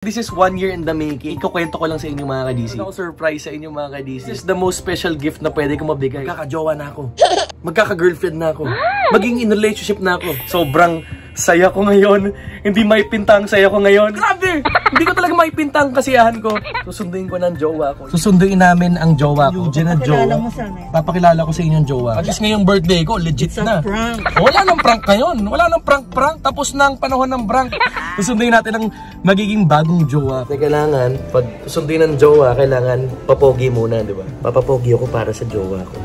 This is 1 year in the making. Ikukwento ko lang sa inyo mga ka-DC. Ako surprise sa inyo mga ka-DC. This is the most special gift na pwede ko mabigay. Magkaka-jowa na ako. Magkaka-girlfriend na ako. Maging in relationship na ako. Sobrang saya ko ngayon. Hindi maipinta ang saya ko ngayon. Grabe! Hindi ko talaga maipinta ang kasiyahan ko. Susunduin ko ng jowa ko. Susunduin namin ang jowa ko. Eugene na jowa. Papakilala ko sa inyo ang jowa. At least ngayong birthday ko, legit na. Prank. Wala nang prank ngayon. Wala nang prank-prank. Tapos na ang panahon ng prank. Susunduin natin ang magiging bagong jowa. Kailangan, pag susunduin ng jowa, kailangan papogi muna, di ba? Papapogi ako para sa jowa ko.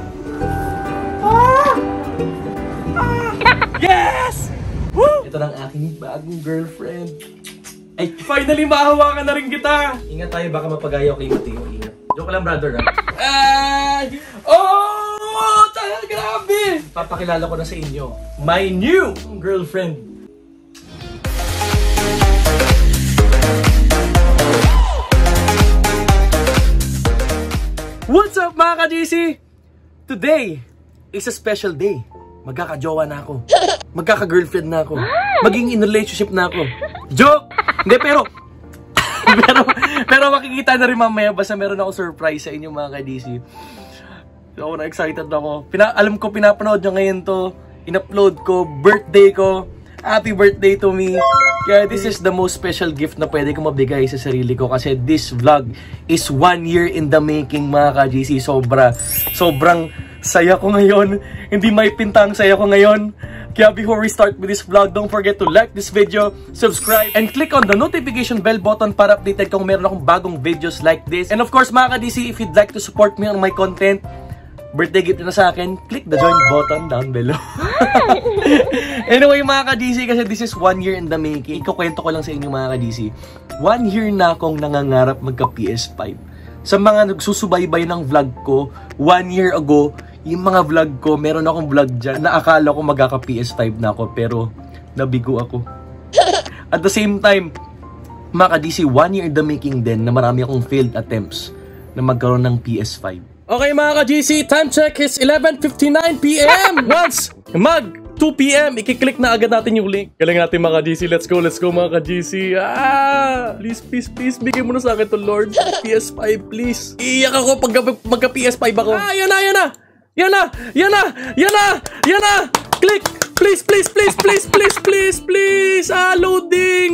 Yes! Woo! Ito ng aking bagong girlfriend. Ay, finally mahawakan na rin kita! Ingat tayo, baka mapagaya ako. Ingat. Joke lang, brother. Ay! Oh! Grabe! Papakilala ko na sa inyo, my new girlfriend. What's up mga ka-DC? Today is a special day. Magkaka-jowa na ako. Magkaka-girlfriend na ako. Maging in relationship na ako. Joke! Hindi, pero makikita na rin mamaya. Basta meron ako surprise sa inyo mga ka-DC. So, na-excited ako. Alam ko pinapanood nyo ngayon to. In-upload ko. Birthday ko. Happy birthday to me. Kaya this is the most special gift na pwede ko mabigay sa sarili ko. Kasi this vlog is 1 year in the making mga ka-GC. Sobrang saya ko ngayon. Hindi maipinta ang saya ko ngayon. Kaya before we start with this vlog, don't forget to like this video, subscribe, and click on the notification bell button para updated kung meron akong bagong videos like this. And of course mga ka-GC, if you'd like to support me on my content, birthday gift na sa akin, click the join button down below. Anyway mga ka-DC, kasi this is 1 year in the making. Ikukwento ko lang sa inyo mga ka-DC. 1 year na akong nangangarap magka PS5. Sa mga nagsusubaybay ng vlog ko, 1 year ago, yung mga vlog ko, meron akong vlog dyan na akala ko magkaka PS5 na ako, pero nabigo ako. At the same time, mga ka-DC, 1 year in the making din na marami akong failed attempts na magkaroon ng PS5. Okay mga ka-GC, time check is 11:59 PM. Once mag 2 PM, ikiklik na agad natin yung link. Galing natin mga ka-GC, let's go mga ka-GC. Please, bigay mo na sa akin to Lord. PS5 please. Iiyak ako pag magka PS5 ako. Yan na. Click, please.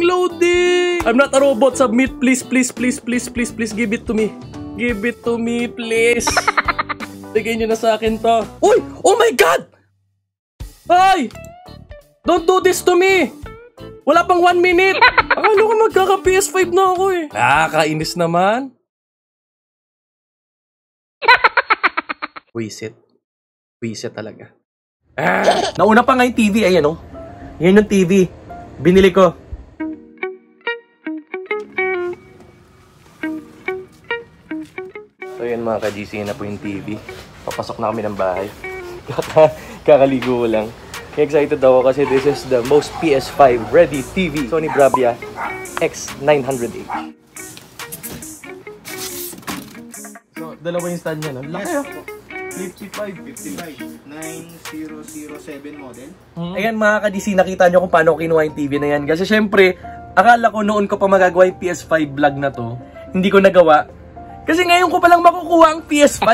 Loading. I'm not a robot, submit please. Give it to me. Give it to me, please. Bigay nyo na sa akin to. Uy! Oh my God! Ay! Don't do this to me! Wala pang 1 minute! Akala ko magkaka-PS5 na ako eh. Nakakainis naman. Wisit talaga. Nauna pa nga yung TV. Ayan o. Yan yung TV. Binili ko. So yun mga ka-GC, na po yung TV. Papasok na kami ng bahay. Kakaligo lang. Excited ako kasi this is the most PS5 ready TV. Sony Bravia X900H. So dalawa yung stand niya, no? Laki oh. 55 9007 model. Ayan mga ka-DC, nakita nyo kung paano kinuha yung TV na yan. Kasi syempre, akala ko noon ko pa magagawa yung PS5 vlog na to. Hindi ko nagawa. Kasi ngayon ko palang makukuha ang PS5.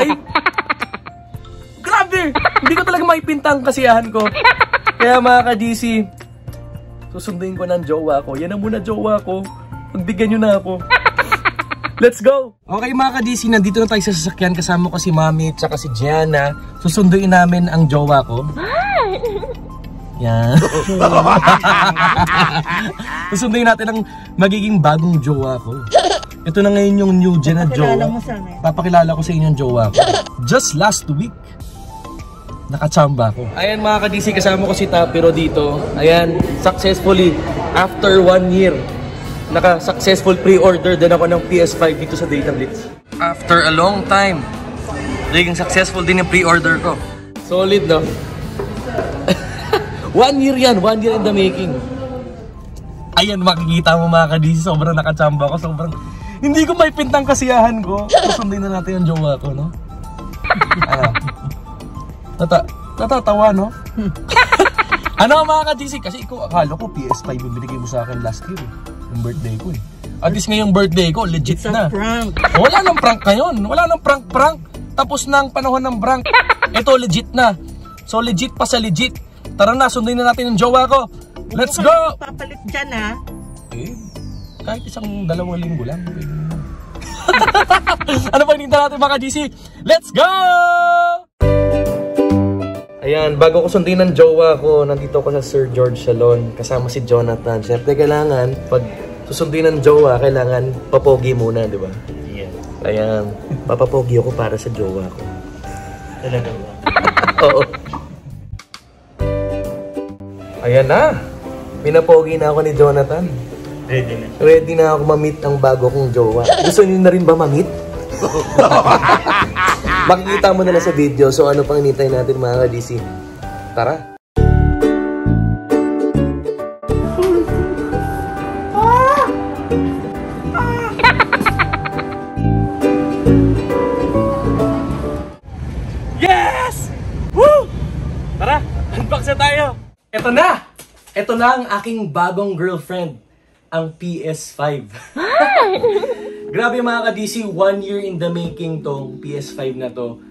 Grabe! Hindi ko talaga maipinta ang kasiyahan ko. Kaya mga ka-DC, susunduin ko ng jowa ko. Yan na muna jowa ko. Pagbigyan nyo na ako. Let's go! Okay mga ka-DC, nandito na tayo sa sasakyan. Kasama ko si Mami at si Gianna. Susunduin namin ang jowa ko. Yan. Susunduin natin ang magiging bagong jowa ko. Ito na ngayon yung new gen na jowa. Papakilala ko sa inyo yung jowa ko. Just last week, nakachamba ko. Ayan mga ka-DC, kasama ko si Tapiro dito. Ayan, successfully, after 1 year, naka-successful pre-order din ako ng PS5 dito sa Data Blitz. After a long time, naging successful din yung pre-order ko. Solid, no? 1 year yan, 1 year in the making. Ayan, makikita mo mga ka-DC, sobrang nakachamba ko, sobrang... Hindi ko may pintang kasiyahan ko. Susundin na natin yung jowa ko, no? Natatawa, no? Ano mga ka-GC? Kasi ikaw, akala ko PS5 yung binigay mo sa akin last year. Yung birthday ko eh. At least ngayong birthday ko, legit It's a na. prank. Wala nang prank ngayon. Wala nang prank-prank. Tapos na ang panahon ng prank. Ito legit na. So legit pa sa legit. Tara na, sundin na natin yung jowa ko. Let's go! Papalit dyan ha. Eh, kahit isang 2 linggo lang. Ano pa hinihintay natin mga GC? Let's go! Ayan, bago ko sundin ng jowa ko, nandito ko sa Sir George Salon. Kasama si Jonathan. Siyempre kailangan, pag susundin ng jowa, kailangan papogi muna, di ba? Yeah. Ayan, papapogi ako para sa jowa ko. Talaga ba? Oo. Ayan na. Pinapogi na ako ni Jonathan. Ready na. Ready na ako ma-meet ang bago kong jowa. Gusto niyo na rin ba ma-meet? Makikita mo na lang sa video. So ano pang hinintay natin mga ka-DC? Tara. Yes! Woo! Tara, unbox na tayo. Ito na! Ito na ang aking bagong girlfriend, ang PS5. Grabe mga ka-DC, 1 year in the making tong PS5 na to.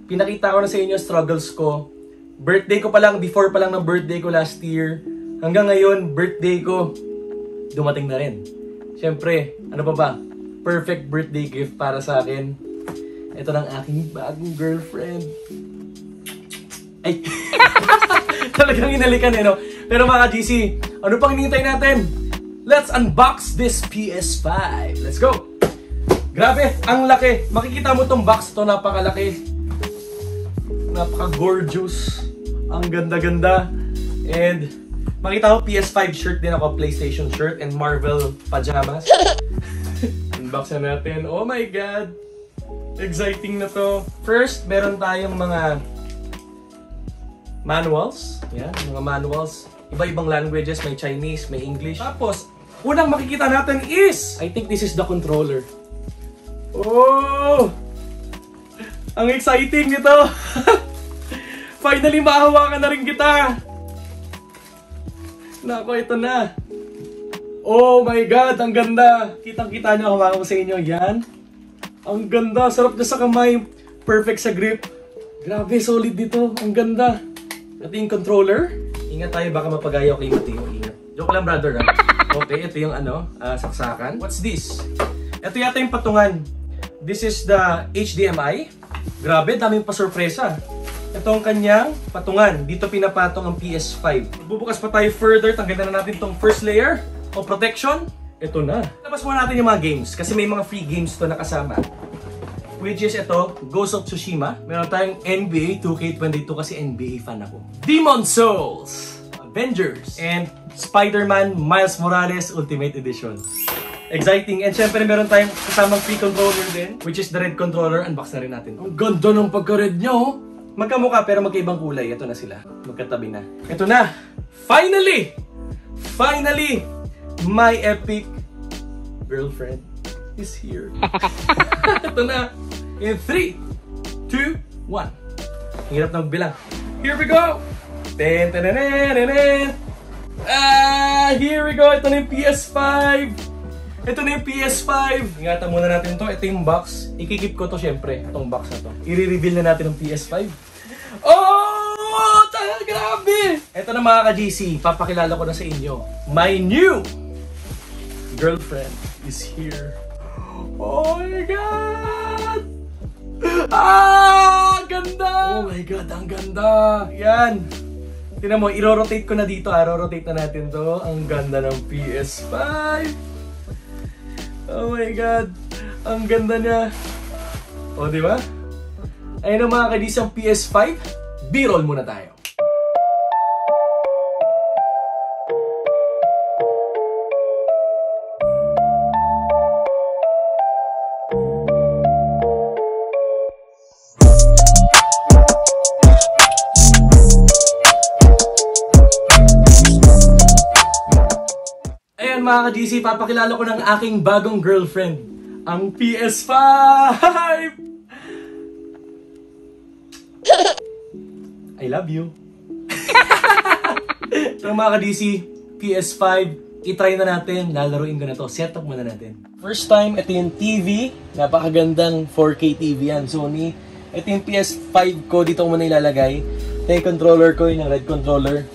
Pinakita ko na sa inyo struggles ko. Birthday ko pa lang, before pa lang ng birthday ko last year. Hanggang ngayon, birthday ko, dumating na rin. Siyempre, ano pa ba? Perfect birthday gift para sa akin. Ito ng aking bagong girlfriend. Ay! Talagang inalikan eh, no? Pero mga GC, ano pang hinihintay natin? Let's unbox this PS5. Let's go! Grabe, ang laki. Makikita mo tong box to, napakalaki. Napaka-gorgeous. Ang ganda-ganda. And makita mo, PS5 shirt din ako, PlayStation shirt, and Marvel pajamas. Unbox na natin. Oh my God! Exciting na to. First, meron tayong mga manuals. Yan, mga manuals. Iba-ibang languages. May Chinese, may English. Tapos, unang makikita natin is, I think this is the controller. Oh! Ang exciting nito! Finally, mahawakan na rin kita! Nako, ito na. Oh my God, ang ganda! Kitang-kita nyo, hawakan ko sa inyo. Yan. Ang ganda, sarap na sa kamay. Perfect sa grip. Grabe, solid dito. Ang ganda. Ito yung controller. Ingat tayo, baka mapagayaw kay Mateo. Ingat. Joke lang, brother. Ha? Okay, ito yung saksakan. What's this? Ito yata yung patungan. This is the HDMI. Grabe, daming pa-sorpresa. Ito ang kanyang patungan. Dito pinapatong ang PS5. Bubukas pa tayo further. Tanggalin na natin itong first layer of protection. Ito na. Labas muna natin yung mga games kasi may mga free games to nakasama. Which is ito, Ghost of Tsushima. Meron tayong NBA 2K22 kasi NBA fan ako. Demon Souls, Avengers, and Spider-Man Miles Morales Ultimate Edition. Exciting. And syempre meron tayong kasamang free controller din, which is the red controller. Unbox na rin natin. Ang ganda ng pagka-red nyo. Magkamukha pero magkaibang kulay. Ito na sila. Magkatabi na. Ito na. Finally! Finally! My epic girlfriend is here. Ito na. In 3, 2, 1. Hirap na magbilang. Here we go! Ten, ten, ten, ten, ten. Here we go! Ito na yung PS5. Ito na yung PS5. Ingatan muna natin to. Ito yung box. Ikikip ko to syempre. Itong box na to. I-reveal na natin ng PS5. Oh! Grabe! Ito na mga ka-GC. Papakilala ko na sa inyo. My new girlfriend is here. Oh my God! Ganda! Oh my God, ang ganda! Yan! Tingnan mo, i-rotate ko na dito. I-rotate na natin to. Ang ganda ng PS5! Oh my God! Ang ganda niya! O, di ba? Ayun ang mga kadisang PS5. B-roll muna tayo. Mga ka-GC, papakilala ko ng aking bagong girlfriend, ang PS5! I love you! So mga ka-GC, PS5, i-try na natin. Lalaruin ko na to. Set up muna natin. First time, ito yung TV. Napakagandang 4K TV yan. Sony. Ito yung PS5 ko. Dito ko muna ilalagay. Ito yung controller ko. Yung red controller.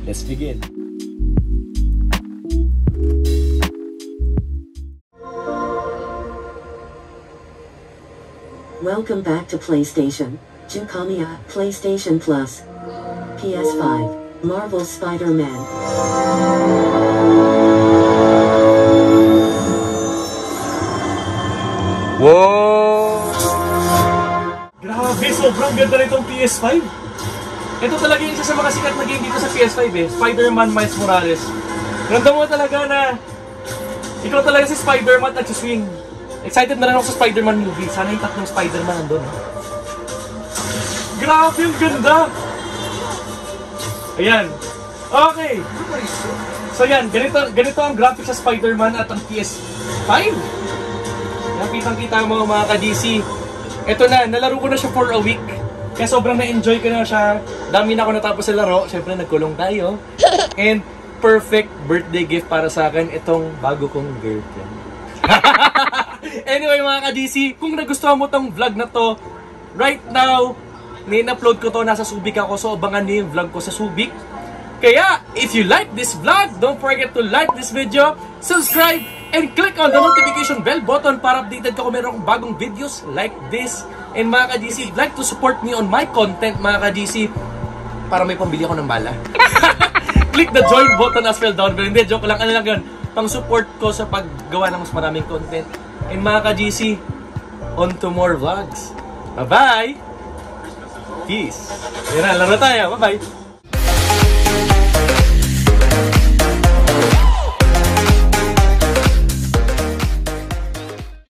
Let's begin. Welcome back to PlayStation. Jukamiya, PlayStation Plus. PS5, Marvel Spider-Man. Wow! Grabe, sobrang ganda nitong PS5. Ito talaga yung isa sa mga sikat na game dito sa PS5 eh. Spider-Man Miles Morales. Ramdam mo talaga na ikaw talaga si Spider-Man at swing. Excited na rin ako sa Spider-Man movie. Sana yung tatlong Spider-Man nandun. Grabe, yung ganda! Ayan. Okay. So yan, ganito ang graphics sa Spider-Man at ang PS5. Nakitang-kita mo mga ka-DC. Ito na, nalaro ko na siya for a week. Kaya sobrang na-enjoy ko na siya. Dami na ako natapos sa laro. Siyempre, nagkulong tayo. And perfect birthday gift para sa akin itong bago kong girlfriend. Anyway mga ka-DC, kung nagustuhan mo tong vlog na to, right now, nin-upload ko to, nasa Subic ako, so abangan niyo yung vlog ko sa Subic. Kaya, if you like this vlog, don't forget to like this video, subscribe, and click on the notification bell button para updated ka kung meron akong bagong videos like this. And mga ka-DC, if you'd like to support me on my content mga ka-DC, para may pambili ako ng bala. Click the join button as well down below. Hindi, joke lang, ano lang yun, pang support ko sa paggawa ng mas maraming content. And mga ka-GC, on to more vlogs. Bye-bye! Peace! Yan na, laro tayo. Bye-bye!